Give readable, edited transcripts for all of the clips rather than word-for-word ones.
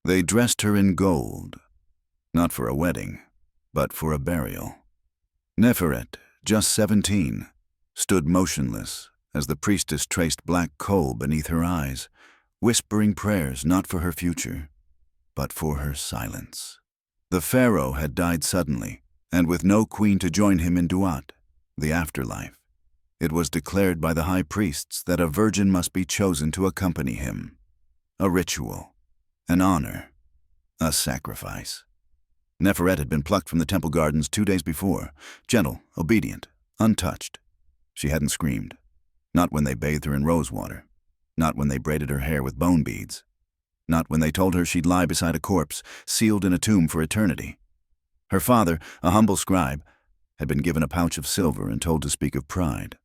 They dressed her in gold, not for a wedding, but for a burial. Neferet, just 17, stood motionless as the priestess traced black coal beneath her eyes, whispering prayers not for her future, but for her silence. The Pharaoh had died suddenly, and with no queen to join him in Duat, the afterlife. It was declared by the high priests that a virgin must be chosen to accompany him. A ritual, an honor, a sacrifice. Neferet had been plucked from the temple gardens 2 days before, gentle, obedient, untouched. She hadn't screamed. Not when they bathed her in rose water. Not when they braided her hair with bone beads. Not when they told her she'd lie beside a corpse, sealed in a tomb for eternity. Her father, a humble scribe, had been given a pouch of silver and told to speak of pride,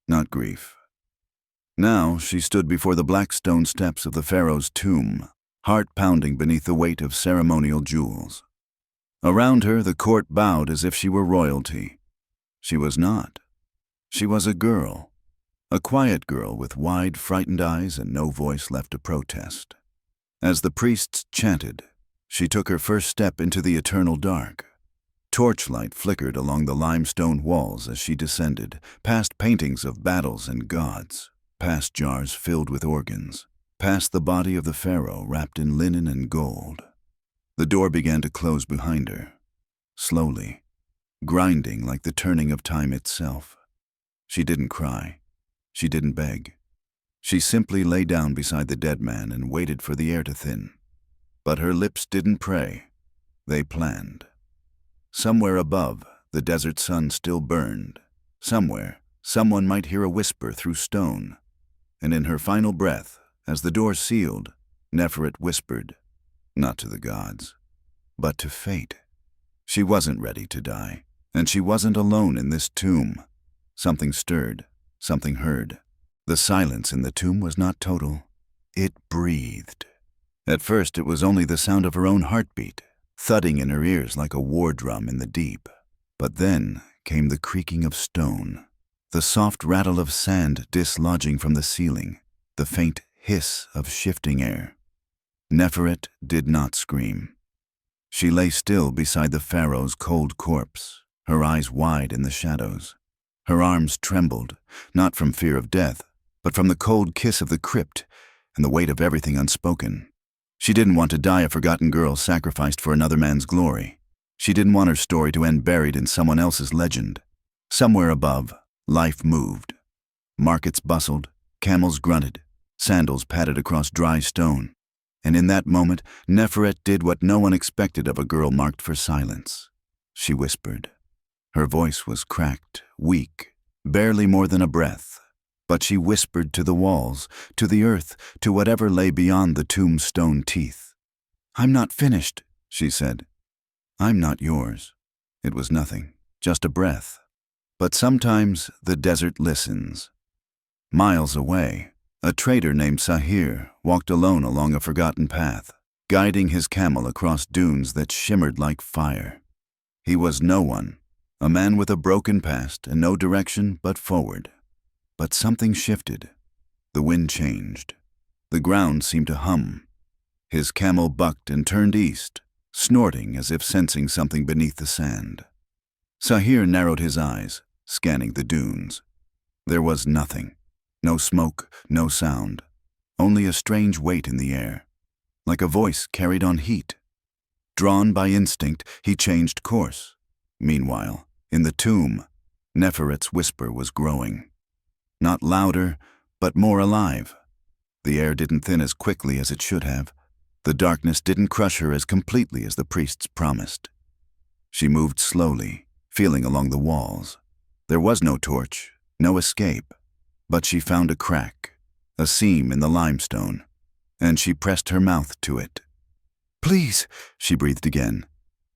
not grief. Now she stood before the black stone steps of the Pharaoh's tomb, heart pounding beneath the weight of ceremonial jewels. Around her, the court bowed as if she were royalty. She was not. She was a girl, a quiet girl with wide, frightened eyes and no voice left to protest. As the priests chanted, she took her first step into the eternal dark. Torchlight flickered along the limestone walls as she descended, past paintings of battles and gods, past jars filled with organs, past the body of the Pharaoh wrapped in linen and gold. The door began to close behind her, slowly, grinding like the turning of time itself. She didn't cry. She didn't beg. She simply lay down beside the dead man and waited for the air to thin. But her lips didn't pray. They planned. Somewhere above, the desert sun still burned. Somewhere, someone might hear a whisper through stone. And in her final breath, as the door sealed, Neferet whispered, not to the gods, but to fate. She wasn't ready to die, and she wasn't alone in this tomb. Something stirred, something heard. The silence in the tomb was not total. It breathed. At first, it was only the sound of her own heartbeat, thudding in her ears like a war drum in the deep. But then came the creaking of stone, the soft rattle of sand dislodging from the ceiling, the faint hiss of shifting air. Neferet did not scream. She lay still beside the Pharaoh's cold corpse, her eyes wide in the shadows. Her arms trembled, not from fear of death, but from the cold kiss of the crypt and the weight of everything unspoken. She didn't want to die a forgotten girl sacrificed for another man's glory. She didn't want her story to end buried in someone else's legend. Somewhere above, life moved. Markets bustled, camels grunted, sandals padded across dry stone. And in that moment, Neferet did what no one expected of a girl marked for silence. She whispered. Her voice was cracked, weak, barely more than a breath. But she whispered to the walls, to the earth, to whatever lay beyond the tombstone teeth. "I'm not finished," she said. "I'm not yours." It was nothing, just a breath. But sometimes the desert listens. Miles away, a trader named Sahir walked alone along a forgotten path, guiding his camel across dunes that shimmered like fire. He was no one, a man with a broken past and no direction but forward. But something shifted. The wind changed. The ground seemed to hum. His camel bucked and turned east, snorting as if sensing something beneath the sand. Sahir narrowed his eyes, scanning the dunes. There was nothing. No smoke, no sound. Only a strange weight in the air, like a voice carried on heat. Drawn by instinct, he changed course. Meanwhile, in the tomb, Neferet's whisper was growing. Not louder, but more alive. The air didn't thin as quickly as it should have. The darkness didn't crush her as completely as the priests promised. She moved slowly, feeling along the walls. There was no torch, no escape, but she found a crack, a seam in the limestone, and she pressed her mouth to it. "Please," she breathed again.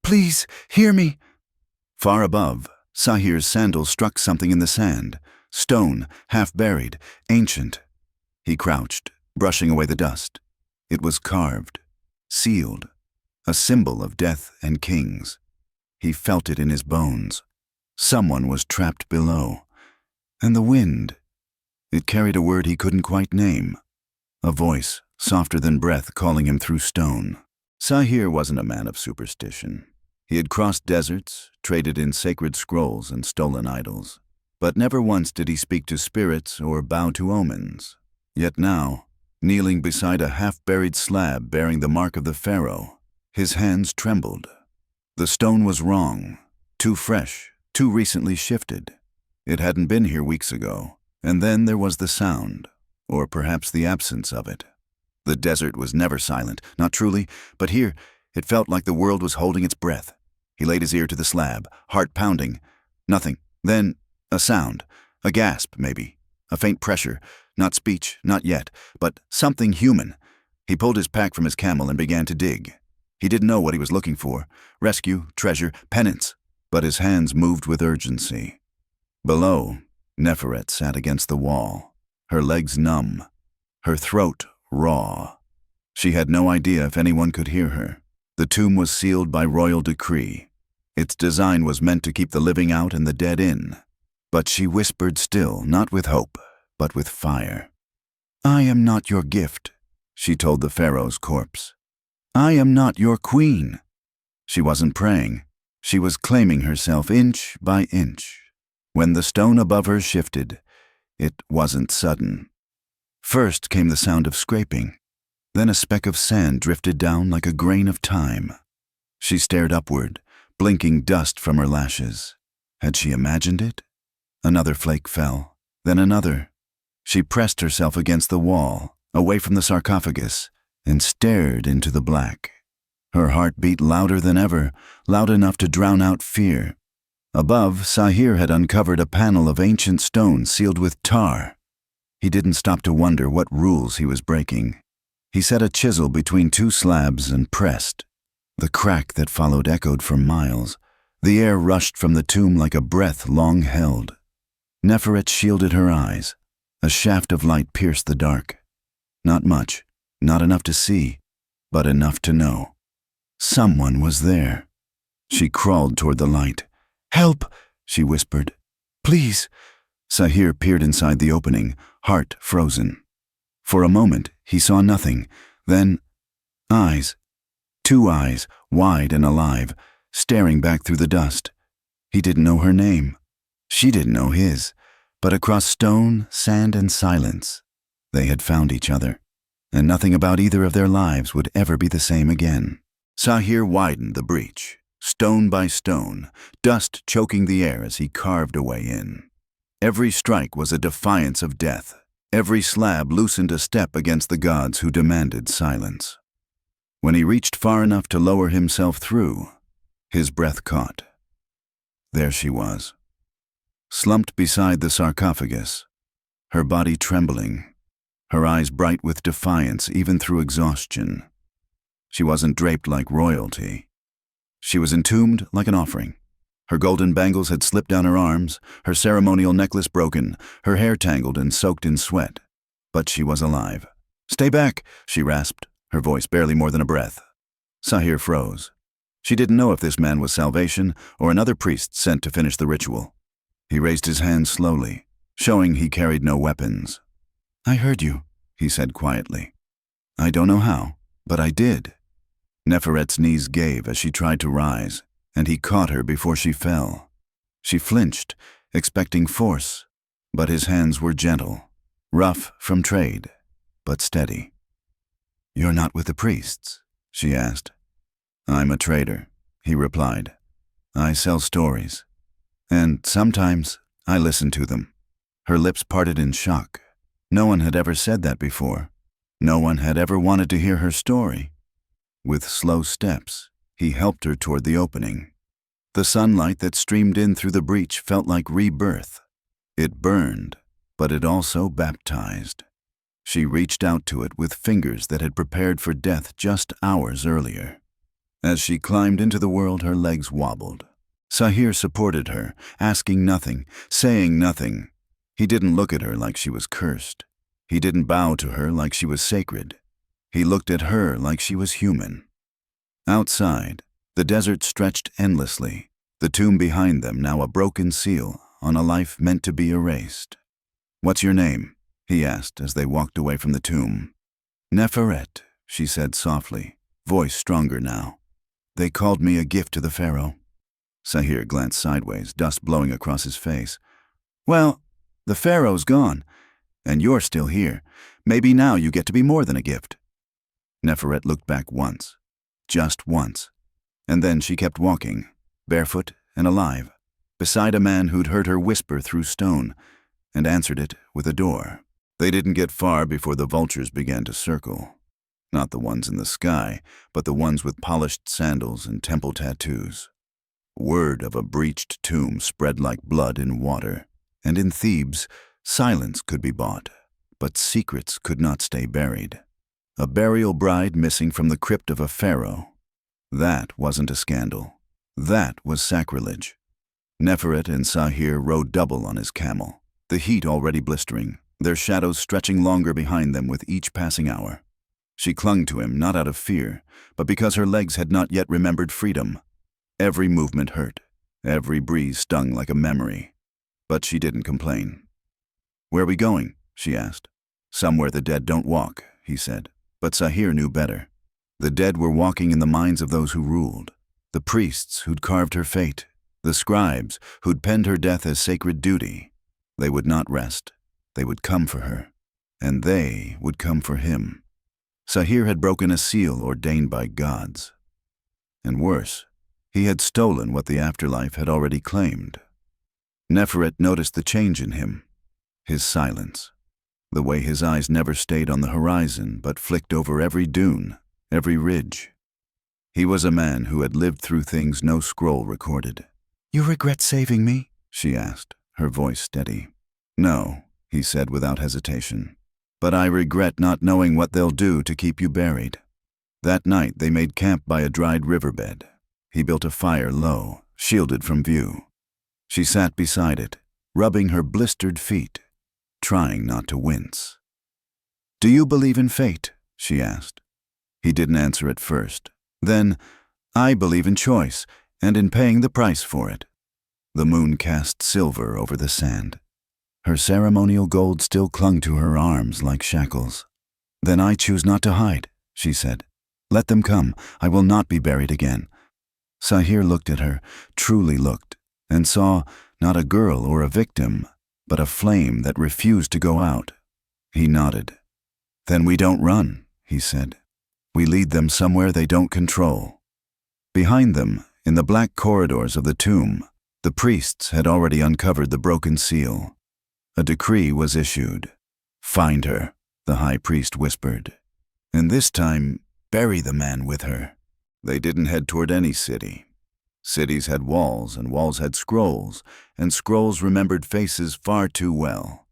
"Please, hear me." Far above, Sahir's sandals struck something in the sand. Stone, half-buried, ancient. He crouched, brushing away the dust. It was carved, sealed, a symbol of death and kings. He felt it in his bones. Someone was trapped below. And the wind, it carried a word he couldn't quite name. A voice, softer than breath, calling him through stone. Sahir wasn't a man of superstition. He had crossed deserts, traded in sacred scrolls and stolen idols, but never once did he speak to spirits or bow to omens. Yet now, kneeling beside a half-buried slab bearing the mark of the Pharaoh, his hands trembled. The stone was wrong, too fresh, too recently shifted. It hadn't been here weeks ago, and then there was the sound, or perhaps the absence of it. The desert was never silent, not truly, but here it felt like the world was holding its breath. He laid his ear to the slab, heart pounding. Nothing. Then a sound, a gasp maybe, a faint pressure, not speech, not yet, but something human. He pulled his pack from his camel and began to dig. He didn't know what he was looking for, rescue, treasure, penance, but his hands moved with urgency. Below, Neferet sat against the wall, her legs numb, her throat raw. She had no idea if anyone could hear her. The tomb was sealed by royal decree. Its design was meant to keep the living out and the dead in. But she whispered still, not with hope, but with fire. "I am not your gift," she told the Pharaoh's corpse. "I am not your queen." She wasn't praying. She was claiming herself inch by inch. When the stone above her shifted, it wasn't sudden. First came the sound of scraping. Then a speck of sand drifted down like a grain of thyme. She stared upward, blinking dust from her lashes. Had she imagined it? Another flake fell, then another. She pressed herself against the wall, away from the sarcophagus, and stared into the black. Her heart beat louder than ever, loud enough to drown out fear. Above, Sahir had uncovered a panel of ancient stone sealed with tar. He didn't stop to wonder what rules he was breaking. He set a chisel between two slabs and pressed. The crack that followed echoed for miles. The air rushed from the tomb like a breath long held. Neferet shielded her eyes. A shaft of light pierced the dark. Not much, not enough to see, but enough to know. Someone was there. She crawled toward the light. "Help!" she whispered. "Please!" Sahir peered inside the opening, heart frozen. For a moment, he saw nothing. Then, eyes. Two eyes, wide and alive, staring back through the dust. He didn't know her name. She didn't know his. But across stone, sand, and silence, they had found each other. And nothing about either of their lives would ever be the same again. Sahir widened the breach, stone by stone, dust choking the air as he carved a way in. Every strike was a defiance of death. Every slab loosened a step against the gods who demanded silence. When he reached far enough to lower himself through, his breath caught. There she was, slumped beside the sarcophagus, her body trembling, her eyes bright with defiance even through exhaustion. She wasn't draped like royalty. She was entombed like an offering. Her golden bangles had slipped down her arms, her ceremonial necklace broken, her hair tangled and soaked in sweat. But she was alive. "Stay back," she rasped, her voice barely more than a breath. Sahir froze. She didn't know if this man was salvation or another priest sent to finish the ritual. He raised his hand slowly, showing he carried no weapons. "I heard you," he said quietly. "I don't know how, but I did." Neferet's knees gave as she tried to rise, and he caught her before she fell. She flinched, expecting force, but his hands were gentle, rough from trade, but steady. "You're not with the priests?" she asked. "I'm a trader," he replied. "I sell stories, and sometimes I listen to them." Her lips parted in shock. No one had ever said that before. No one had ever wanted to hear her story. With slow steps, he helped her toward the opening. The sunlight that streamed in through the breach felt like rebirth. It burned, but it also baptized. She reached out to it with fingers that had prepared for death just hours earlier. As she climbed into the world, her legs wobbled. Sahir supported her, asking nothing, saying nothing. He didn't look at her like she was cursed. He didn't bow to her like she was sacred. He looked at her like she was human. Outside, the desert stretched endlessly, the tomb behind them now a broken seal on a life meant to be erased. "What's your name?" he asked as they walked away from the tomb. "Neferet," she said softly, voice stronger now. "They called me a gift to the Pharaoh." Sahir glanced sideways, dust blowing across his face. "Well, the Pharaoh's gone, and you're still here. Maybe now you get to be more than a gift." Neferet looked back once, just once, and then she kept walking, barefoot and alive, beside a man who'd heard her whisper through stone and answered it with a door. They didn't get far before the vultures began to circle. Not the ones in the sky, but the ones with polished sandals and temple tattoos. Word of a breached tomb spread like blood in water, and in Thebes, silence could be bought, but secrets could not stay buried. A burial bride missing from the crypt of a pharaoh. That wasn't a scandal. That was sacrilege. Neferet and Sahir rode double on his camel, the heat already blistering, their shadows stretching longer behind them with each passing hour. She clung to him not out of fear, but because her legs had not yet remembered freedom. Every movement hurt, every breeze stung like a memory. But she didn't complain. "Where are we going?" she asked. "Somewhere the dead don't walk," he said. But Sahir knew better. The dead were walking in the minds of those who ruled, the priests who'd carved her fate, the scribes who'd penned her death as sacred duty. They would not rest. They would come for her, and they would come for him. Sahir had broken a seal ordained by gods. And worse, he had stolen what the afterlife had already claimed. Neferet noticed the change in him, his silence, the way his eyes never stayed on the horizon but flicked over every dune, every ridge. He was a man who had lived through things no scroll recorded. "You regret saving me?" she asked, her voice steady. "No," he said without hesitation. "But I regret not knowing what they'll do to keep you buried." That night they made camp by a dried riverbed. He built a fire low, shielded from view. She sat beside it, rubbing her blistered feet, trying not to wince. "Do you believe in fate?" she asked. He didn't answer at first. Then, "I believe in choice, and in paying the price for it." The moon cast silver over the sand. Her ceremonial gold still clung to her arms like shackles. "Then I choose not to hide," she said. "Let them come. I will not be buried again." Sahir looked at her, truly looked, and saw not a girl or a victim, but a flame that refused to go out. He nodded. "Then we don't run," he said. "We lead them somewhere they don't control." Behind them, in the black corridors of the tomb, the priests had already uncovered the broken seal. A decree was issued. "Find her," the high priest whispered. "And this time, bury the man with her." They didn't head toward any city. Cities had walls, and walls had scrolls, and scrolls remembered faces far too well.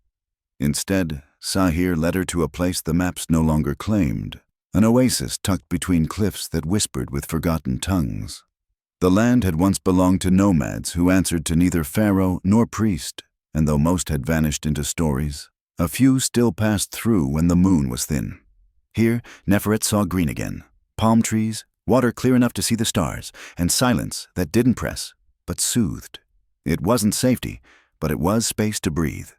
Instead, Sahir led her to a place the maps no longer claimed, an oasis tucked between cliffs that whispered with forgotten tongues. The land had once belonged to nomads who answered to neither pharaoh nor priest, and though most had vanished into stories, a few still passed through when the moon was thin. Here, Neferet saw green again, palm trees, water clear enough to see the stars, and silence that didn't press, but soothed. It wasn't safety, but it was space to breathe.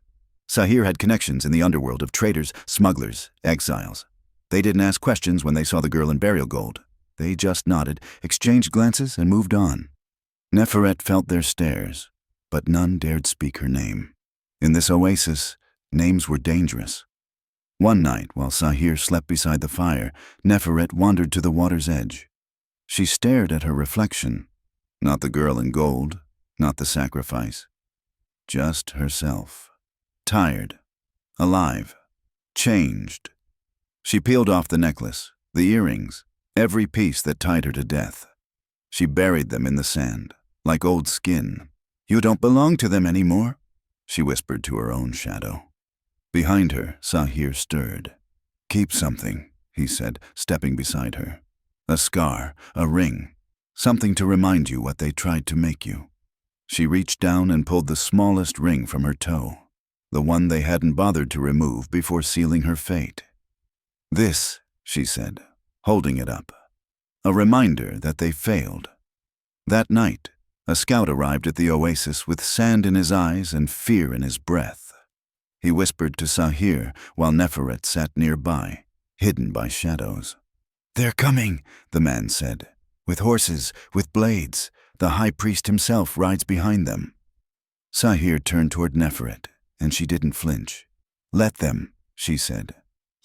Sahir had connections in the underworld of traders, smugglers, exiles. They didn't ask questions when they saw the girl in burial gold. They just nodded, exchanged glances, and moved on. Neferet felt their stares, but none dared speak her name. In this oasis, names were dangerous. One night, while Sahir slept beside the fire, Neferet wandered to the water's edge. She stared at her reflection, not the girl in gold, not the sacrifice, just herself. Tired, alive, changed. She peeled off the necklace, the earrings, every piece that tied her to death. She buried them in the sand, like old skin. "You don't belong to them anymore," she whispered to her own shadow. Behind her, Sahir stirred. "Keep something," he said, stepping beside her. "A scar, a ring, something to remind you what they tried to make you." She reached down and pulled the smallest ring from her toe, the one they hadn't bothered to remove before sealing her fate. "This," she said, holding it up, "a reminder that they failed." That night, a scout arrived at the oasis with sand in his eyes and fear in his breath. He whispered to Sahir while Neferet sat nearby, hidden by shadows. "They're coming," the man said. "With horses, with blades. The high priest himself rides behind them." Sahir turned toward Neferet, and she didn't flinch. "Let them," she said.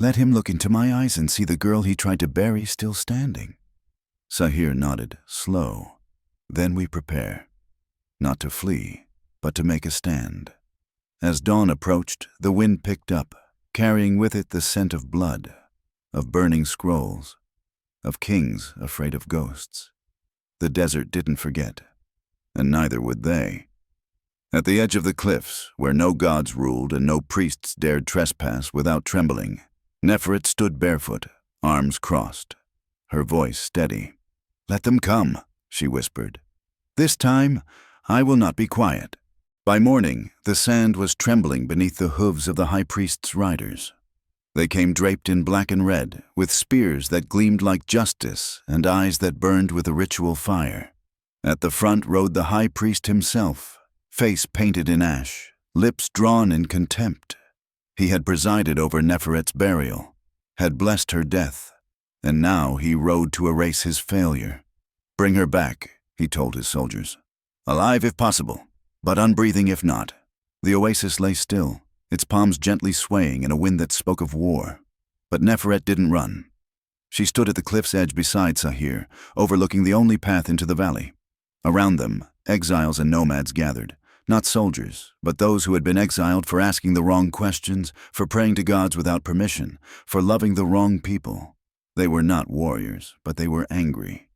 "Let him look into my eyes and see the girl he tried to bury still standing." Sahir nodded, slow. "Then we prepare. Not to flee, but to make a stand." As dawn approached, the wind picked up, carrying with it the scent of blood, of burning scrolls, of kings afraid of ghosts. The desert didn't forget, and neither would they. At the edge of the cliffs, where no gods ruled and no priests dared trespass without trembling, Neferet stood barefoot, arms crossed, her voice steady. "Let them come," she whispered. "This time, I will not be quiet." By morning, the sand was trembling beneath the hooves of the high priest's riders. They came draped in black and red, with spears that gleamed like justice and eyes that burned with a ritual fire. At the front rode the high priest himself, face painted in ash, lips drawn in contempt. He had presided over Neferet's burial, had blessed her death, and now he rode to erase his failure. "Bring her back," he told his soldiers. "Alive if possible, but unbreathing if not." The oasis lay still, its palms gently swaying in a wind that spoke of war. But Neferet didn't run. She stood at the cliff's edge beside Sahir, overlooking the only path into the valley. Around them, exiles and nomads gathered, not soldiers, but those who had been exiled for asking the wrong questions, for praying to gods without permission, for loving the wrong people. They were not warriors, but they were angry.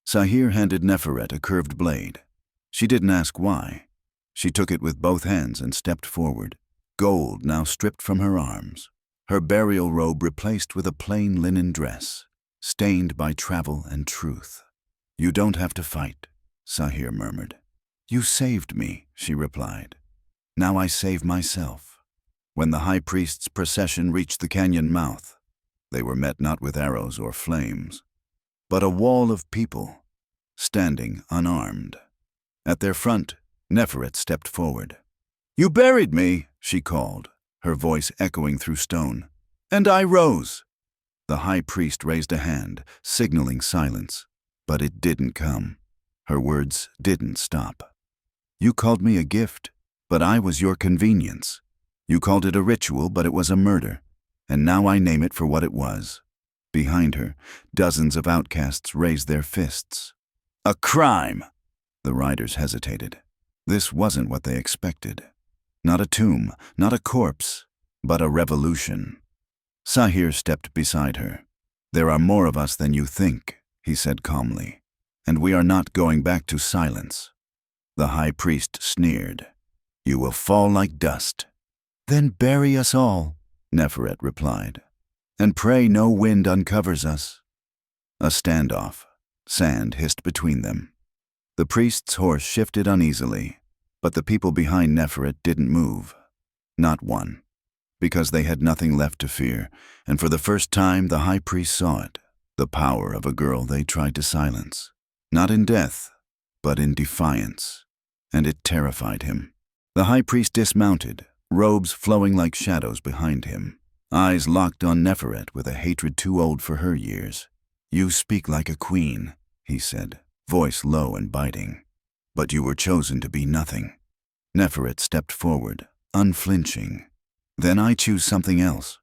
Sahir handed Neferet a curved blade. She didn't ask why. She took it with both hands and stepped forward, gold now stripped from her arms, her burial robe replaced with a plain linen dress, stained by travel and truth. "You don't have to fight," Sahir murmured. "You saved me," she replied. "Now I save myself." When the high priest's procession reached the canyon mouth, they were met not with arrows or flames, but a wall of people, standing unarmed. At their front, Neferet stepped forward. "You buried me," she called, her voice echoing through stone. "And I rose." The high priest raised a hand, signaling silence, but it didn't come. Her words didn't stop. "You called me a gift, but I was your convenience. You called it a ritual, but it was a murder, and now I name it for what it was." Behind her, dozens of outcasts raised their fists. "A crime!" The riders hesitated. This wasn't what they expected. Not a tomb, not a corpse, but a revolution. Sahir stepped beside her. "There are more of us than you think," he said calmly, "and we are not going back to silence." The high priest sneered. "You will fall like dust." "Then bury us all," Neferet replied, "and pray no wind uncovers us." A standoff. Sand hissed between them. The priest's horse shifted uneasily, but the people behind Neferet didn't move. Not one. Because they had nothing left to fear, and for the first time the high priest saw it, the power of a girl they tried to silence. Not in death, but in defiance. And it terrified him. The high priest dismounted, robes flowing like shadows behind him, eyes locked on Neferet with a hatred too old for her years. "You speak like a queen," he said, voice low and biting. "But you were chosen to be nothing." Neferet stepped forward, unflinching. "Then I choose something else."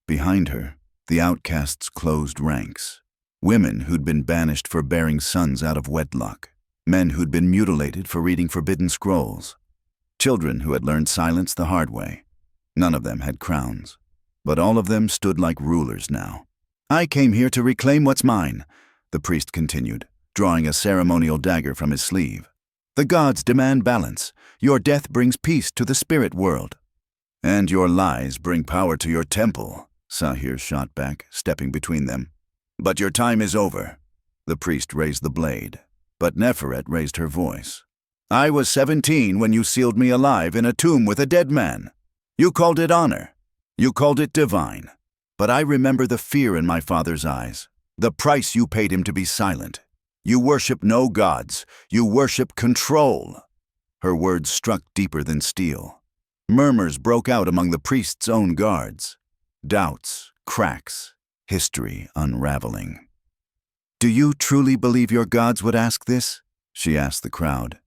Behind her, the outcasts closed ranks. Women who'd been banished for bearing sons out of wedlock. Men who'd been mutilated for reading forbidden scrolls. Children who had learned silence the hard way. None of them had crowns, but all of them stood like rulers now. "I came here to reclaim what's mine," the priest continued, drawing a ceremonial dagger from his sleeve. "The gods demand balance. Your death brings peace to the spirit world." "And your lies bring power to your temple," Sahir shot back, stepping between them. "But your time is over." The priest raised the blade, but Neferet raised her voice. "I was 17 when you sealed me alive in a tomb with a dead man. You called it honor. You called it divine. But I remember the fear in my father's eyes, the price you paid him to be silent. You worship no gods. You worship control." Her words struck deeper than steel. Murmurs broke out among the priest's own guards. Doubts, cracks, history unraveling. "Do you truly believe your gods would ask this?" she asked the crowd.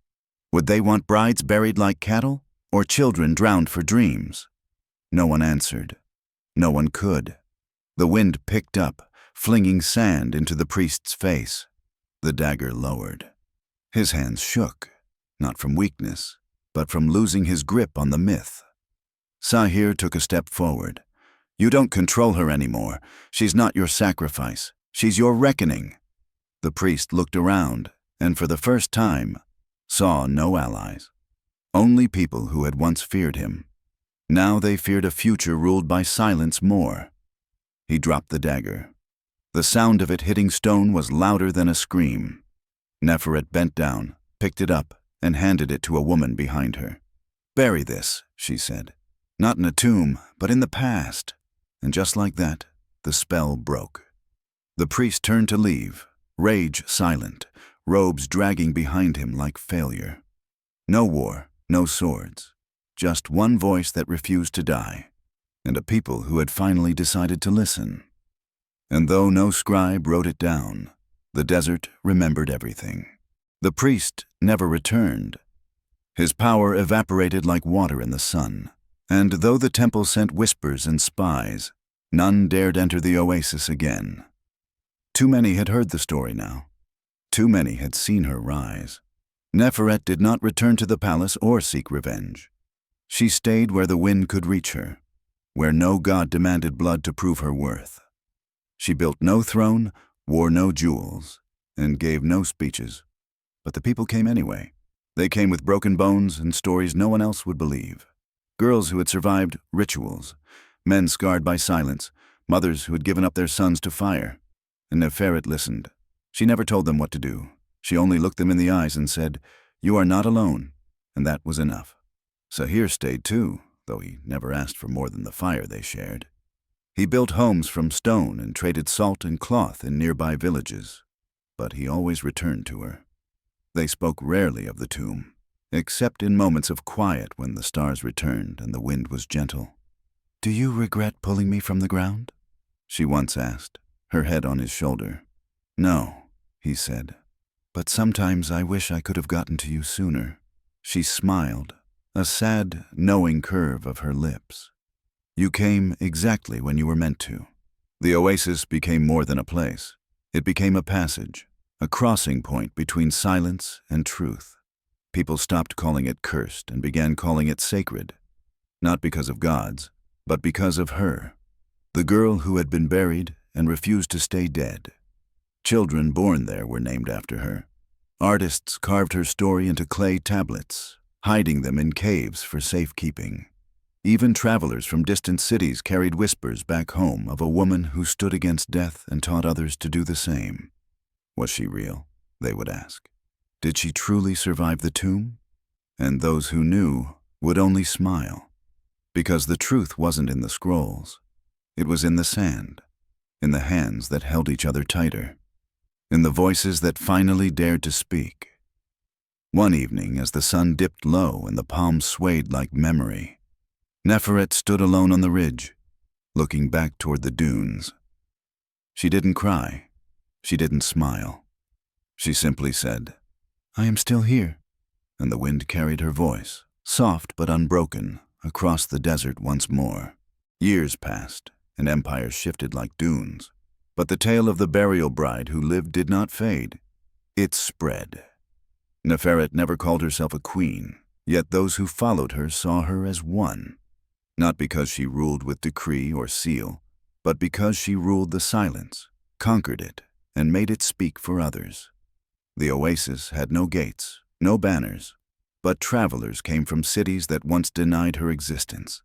"Would they want brides buried like cattle, or children drowned for dreams?" No one answered. No one could. The wind picked up, flinging sand into the priest's face. The dagger lowered. His hands shook, not from weakness, but from losing his grip on the myth. Sahir took a step forward. "You don't control her anymore. She's not your sacrifice. She's your reckoning." The priest looked around, and for the first time, saw no allies. Only people who had once feared him. Now they feared a future ruled by silence more. He dropped the dagger. The sound of it hitting stone was louder than a scream. Neferet bent down, picked it up, and handed it to a woman behind her. "Bury this," she said. "Not in a tomb, but in the past." And just like that, the spell broke. The priest turned to leave, rage silent, robes dragging behind him like failure. No war, no swords, just one voice that refused to die, and a people who had finally decided to listen. And though no scribe wrote it down, the desert remembered everything. The priest never returned. His power evaporated like water in the sun, and though the temple sent whispers and spies, none dared enter the oasis again. Too many had heard the story now. Too many had seen her rise. Neferet did not return to the palace or seek revenge. She stayed where the wind could reach her, where no god demanded blood to prove her worth. She built no throne, wore no jewels, and gave no speeches. But the people came anyway. They came with broken bones and stories no one else would believe. Girls who had survived rituals, men scarred by silence, mothers who had given up their sons to fire. And Neferet listened. She never told them what to do. She only looked them in the eyes and said, "You are not alone," and that was enough. Sahir stayed too, though he never asked for more than the fire they shared. He built homes from stone and traded salt and cloth in nearby villages, but he always returned to her. They spoke rarely of the tomb, except in moments of quiet when the stars returned and the wind was gentle. "Do you regret pulling me from the ground?" she once asked, her head on his shoulder. "No," he said, "but sometimes I wish I could have gotten to you sooner." She smiled, a sad, knowing curve of her lips. "You came exactly when you were meant to." The oasis became more than a place. It became a passage, a crossing point between silence and truth. People stopped calling it cursed and began calling it sacred, not because of gods, but because of her, the girl who had been buried and refused to stay dead. Children born there were named after her. Artists carved her story into clay tablets, hiding them in caves for safekeeping. Even travelers from distant cities carried whispers back home of a woman who stood against death and taught others to do the same. Was she real? They would ask. Did she truly survive the tomb? And those who knew would only smile, because the truth wasn't in the scrolls. It was in the sand, in the hands that held each other tighter, in the voices that finally dared to speak. One evening, as the sun dipped low and the palms swayed like memory, Neferet stood alone on the ridge, looking back toward the dunes. She didn't cry. She didn't smile. She simply said, "I am still here." And the wind carried her voice, soft but unbroken, across the desert once more. Years passed, and empires shifted like dunes. But the tale of the burial bride who lived did not fade. It spread. Neferet never called herself a queen, yet those who followed her saw her as one. Not because she ruled with decree or seal, but because she ruled the silence, conquered it, and made it speak for others. The oasis had no gates, no banners, but travelers came from cities that once denied her existence.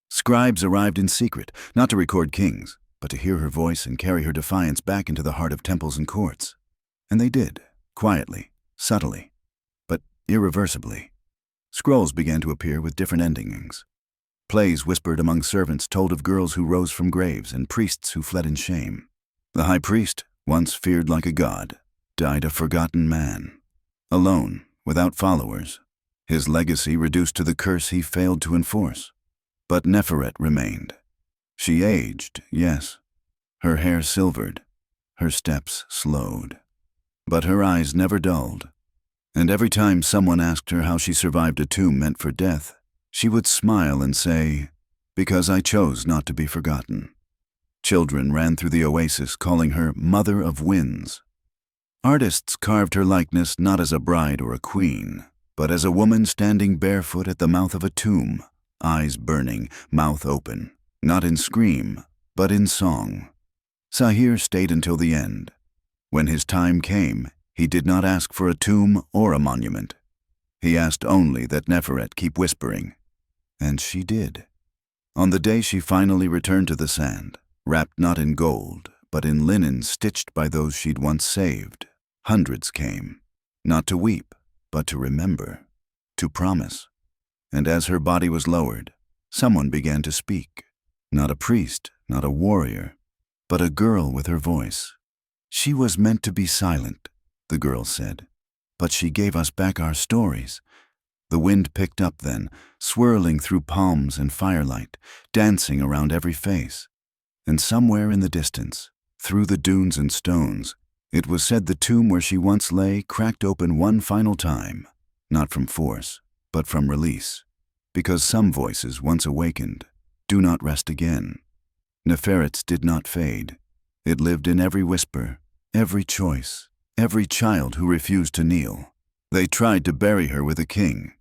Scribes arrived in secret, not to record kings, but to hear her voice and carry her defiance back into the heart of temples and courts. And they did, quietly, subtly, but irreversibly. Scrolls began to appear with different endings. Plays whispered among servants told of girls who rose from graves and priests who fled in shame. The high priest, once feared like a god, died a forgotten man, alone, without followers, his legacy reduced to the curse he failed to enforce. But Neferet remained. She aged, yes, her hair silvered, her steps slowed. But her eyes never dulled, and every time someone asked her how she survived a tomb meant for death, she would smile and say, "Because I chose not to be forgotten." Children ran through the oasis calling her Mother of Winds. Artists carved her likeness not as a bride or a queen, but as a woman standing barefoot at the mouth of a tomb, eyes burning, mouth open, not in scream, but in song. Sahir stayed until the end. When his time came, he did not ask for a tomb or a monument. He asked only that Neferet keep whispering. And she did. On the day she finally returned to the sand, wrapped not in gold, but in linen stitched by those she'd once saved, hundreds came, not to weep, but to remember, to promise. And as her body was lowered, someone began to speak. Not a priest, not a warrior, but a girl with her voice. "She was meant to be silent," the girl said, "but she gave us back our stories." The wind picked up then, swirling through palms and firelight, dancing around every face. And somewhere in the distance, through the dunes and stones, it was said the tomb where she once lay cracked open one final time, not from force, but from release. Because some voices, once awakened, do not rest again. Neferet's did not fade. It lived in every whisper, every choice, every child who refused to kneel. They tried to bury her with a king,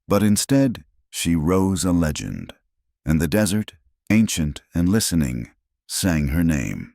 but instead she rose a legend, and the desert, ancient and listening, sang her name.